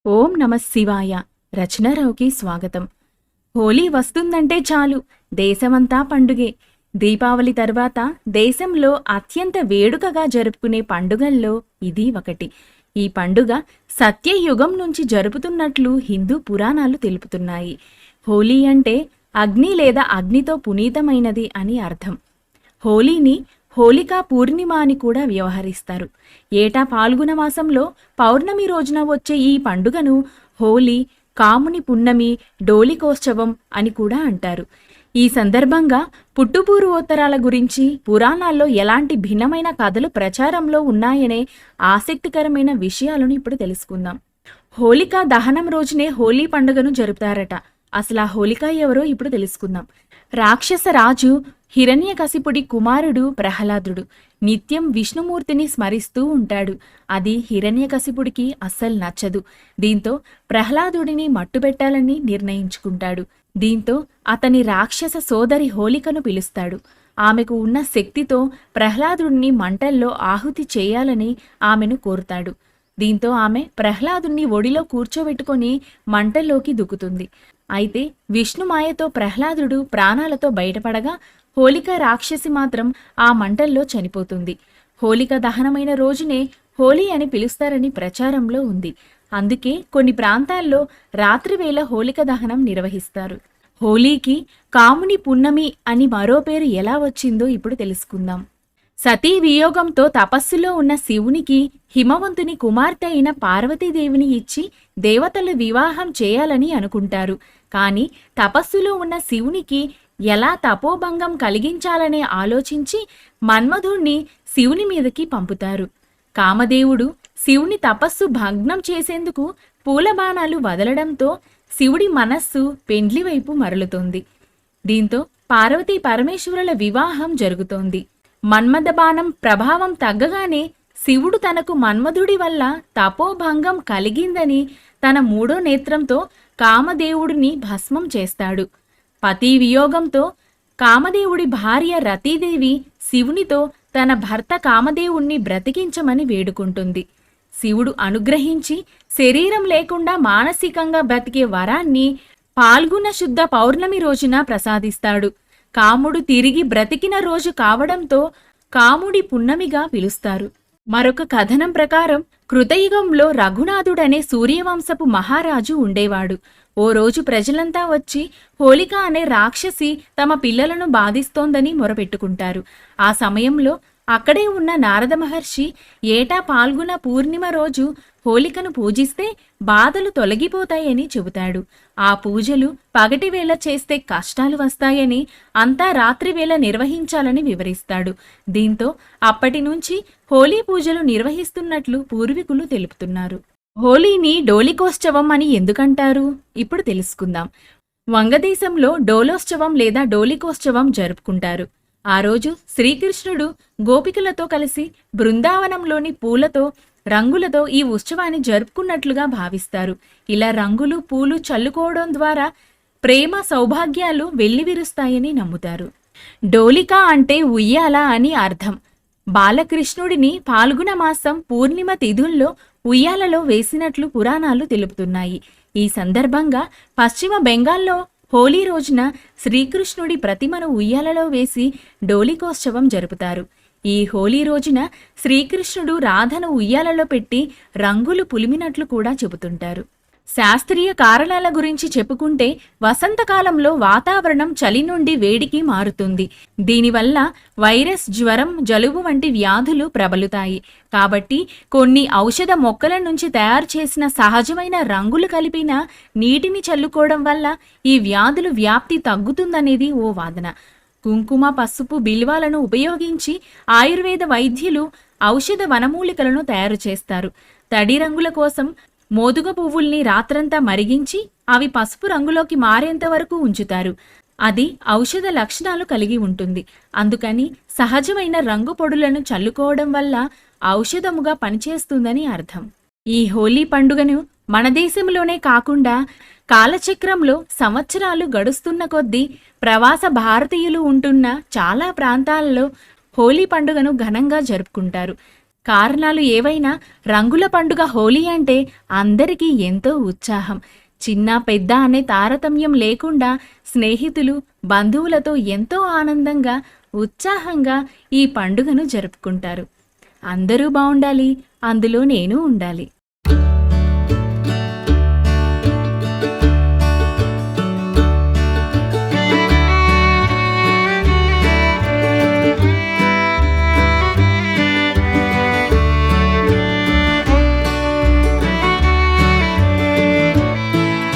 ఓం నమః శివాయ. రచనారావుకి స్వాగతం. హోలీ వస్తుందంటే చాలు దేశమంతా పండుగే. దీపావళి తర్వాత దేశంలో అత్యంత వేడుకగా జరుపుకునే పండుగల్లో ఇది ఒకటి. ఈ పండుగ సత్యయుగం నుంచి జరుపుతున్నట్లు హిందూ పురాణాలు తెలుపుతున్నాయి. హోలీ అంటే అగ్ని లేదా అగ్నితో పునీతమైనది అని అర్థం. హోలీని హోళికా పూర్ణిమ అని కూడా వ్యవహరిస్తారు. ఏటా పాల్గొన మాసంలో పౌర్ణమి రోజున వచ్చే ఈ పండుగను హోలీ, కాముని పున్నమి, డోలికోత్సవం అని కూడా అంటారు. ఈ సందర్భంగా పుట్టుపూర్వోత్తరాల గురించి పురాణాల్లో ఎలాంటి భిన్నమైన కథలు ప్రచారంలో ఉన్నాయనే ఆసక్తికరమైన విషయాలను ఇప్పుడు తెలుసుకుందాం. హోళికా దహనం రోజునే హోలీ పండుగను జరుపుతారట. అసలు ఆ హోళిక ఎవరో ఇప్పుడు తెలుసుకుందాం. రాక్షస రాజు హిరణ్యకశిపుడి కుమారుడు ప్రహ్లాదుడు నిత్యం విష్ణుమూర్తిని స్మరిస్తూ ఉంటాడు. అది హిరణ్యకశిపుడికి అస్సలు నచ్చదు. దీంతో ప్రహ్లాదుడిని మట్టుబెట్టాలని నిర్ణయించుకుంటాడు. దీంతో అతని రాక్షస సోదరి హోళికను పిలుస్తాడు. ఆమెకు ఉన్న శక్తితో ప్రహ్లాదుడిని మంటల్లో ఆహుతి చేయాలని ఆమెను కోరుతాడు. దీంతో ఆమె ప్రహ్లాదుణ్ణి ఒడిలో కూర్చోబెట్టుకొని మంటల్లోకి దుక్కుతుంది. అయితే విష్ణుమాయతో ప్రహ్లాదుడు ప్రాణాలతో బయటపడగా హోళిక రాక్షసి మాత్రం ఆ మంటల్లో చనిపోతుంది. హోళిక దహనమైన రోజునే హోలీ అని పిలుస్తారని ప్రచారంలో ఉంది. అందుకే కొన్ని ప్రాంతాల్లో రాత్రివేళ హోళిక దహనం నిర్వహిస్తారు. హోలీకి కాముని పున్నమి అని మరో పేరు ఎలా వచ్చిందో ఇప్పుడు తెలుసుకుందాం. సతీ వియోగంతో తపస్సులో ఉన్న శివునికి హిమవంతుని కుమార్తె అయిన పార్వతీదేవిని ఇచ్చి దేవతలు వివాహం చేయాలని అనుకుంటారు. కానీ తపస్సులో ఉన్న శివునికి ఎలా తపోభంగం కలిగించాలనే ఆలోచించి మన్మధుణ్ణి శివుని మీదకి పంపుతారు. కామదేవుడు శివుని తపస్సు భగ్నం చేసేందుకు పూలబాణాలు వదలడంతో శివుడి మనస్సు పెండ్లి వైపు మరలుతోంది. దీంతో పార్వతీ పరమేశ్వరుల వివాహం జరుగుతోంది. మన్మథ బాణం ప్రభావం తగ్గగానే శివుడు తనకు మన్మధుడి వల్ల తపోభంగం కలిగిందని తన మూడో నేత్రంతో కామదేవుడిని భస్మం చేస్తాడు. పతి వియోగంతో కామదేవుడి భార్య రతీదేవి శివునితో తన భర్త కామదేవుణ్ణి బ్రతికించమని వేడుకుంటుంది. శివుడు అనుగ్రహించి శరీరం లేకుండా మానసికంగా బ్రతికే వరాన్ని పాల్గొన శుద్ధ పౌర్ణమి రోజున ప్రసాదిస్తాడు. కాముడు తిరిగి బ్రతికిన రోజు కావడంతో కాముడి పున్నమిగా పిలుస్తారు. మరొక కథనం ప్రకారం కృతయుగంలో రఘునాథుడనే సూర్యవంశపు మహారాజు ఉండేవాడు. ఓ రోజు ప్రజలంతా వచ్చి హోళిక అనే రాక్షసి తమ పిల్లలను బాధిస్తోందని మొరపెట్టుకుంటారు. ఆ సమయంలో అక్కడే ఉన్న నారద మహర్షి ఏటా పాల్గొన పూర్ణిమ రోజు హోళికను పూజిస్తే బాధలు తొలగిపోతాయని చెబుతాడు. ఆ పూజలు పగటివేళ చేస్తే కష్టాలు వస్తాయని, అంతా రాత్రివేళ నిర్వహించాలని వివరిస్తాడు. దీంతో అప్పటి నుంచి హోలీ పూజలు నిర్వహిస్తున్నట్లు పూర్వీకులు తెలుపుతున్నారు. హోలీని డోలికోత్సవం అని ఎందుకంటారు ఇప్పుడు తెలుసుకుందాం. వంగదేశంలో డోలోత్సవం లేదా డోలికోత్సవం జరుపుకుంటారు. ఆ రోజు శ్రీకృష్ణుడు గోపికలతో కలిసి బృందావనంలోని పూలతో రంగులతో ఈ ఉత్సవాన్ని జరుపుకున్నట్లుగా భావిస్తారు. ఇలా రంగులు పూలు చల్లుకోవడం ద్వారా ప్రేమ సౌభాగ్యాలు వెల్లివిరుస్తాయని నమ్ముతారు. డోలిక అంటే ఉయ్యాల అని అర్థం. బాలకృష్ణుడిని పాల్గొన మాసం పూర్ణిమ తిథుల్లో ఉయ్యాలలో వేసినట్లు పురాణాలు తెలుపుతున్నాయి. ఈ సందర్భంగా పశ్చిమ బెంగాల్లో హోలీ రోజున శ్రీకృష్ణుడి ప్రతిమను ఉయ్యాలలో వేసి డోలికోత్సవం జరుపుతారు. ఈ హోలీ రోజున శ్రీకృష్ణుడు రాధను ఉయ్యాలలో పెట్టి రంగులు పులిమినట్లు కూడా చెబుతుంటారు. శాస్త్రీయ కారణాల గురించి చెప్పుకుంటే వసంతకాలంలో వాతావరణం చలి నుండి వేడికి మారుతుంది. దీనివల్ల వైరస్, జ్వరం, జలుబు వంటి వ్యాధులు ప్రబలుతాయి. కాబట్టి కొన్ని ఔషధ మొక్కల నుంచి తయారు చేసిన సహజమైన రంగులు కలిపిన నీటిని చల్లుకోవడం వల్ల ఈ వ్యాధులు వ్యాప్తి తగ్గుతుందనేది ఓ వాదన. కుంకుమ, పసుపు, బిల్వాలను ఉపయోగించి ఆయుర్వేద వైద్యులు ఔషధ వనమూలికలను తయారు చేస్తారు. తడి రంగుల కోసం మోదుగ పువ్వుల్ని రాత్రంతా మరిగించి అవి పసుపు రంగులోకి మారేంత వరకు ఉంచుతారు. అది ఔషధ లక్షణాలు కలిగి ఉంటుంది. అందుకని సహజమైన రంగు పొడులను చల్లుకోవడం వల్ల ఔషధముగా పనిచేస్తుందని అర్థం. ఈ హోలీ పండుగను మన దేశంలోనే కాకుండా కాలచక్రంలో సంవత్సరాలు గడుస్తున్న కొద్దీ ప్రవాస భారతీయులు ఉంటున్న చాలా ప్రాంతాలలో హోలీ పండుగను ఘనంగా జరుపుకుంటారు. కారణాలు ఏవైనా రంగుల పండుగ హోలీ అంటే అందరికీ ఎంతో ఉత్సాహం. చిన్న పెద్ద అనే తారతమ్యం లేకుండా స్నేహితులు, బంధువులతో ఎంతో ఆనందంగా, ఉత్సాహంగా ఈ పండుగను జరుపుకుంటారు. అందరూ బావుండాలి, అందులో నేను ఉండాలి.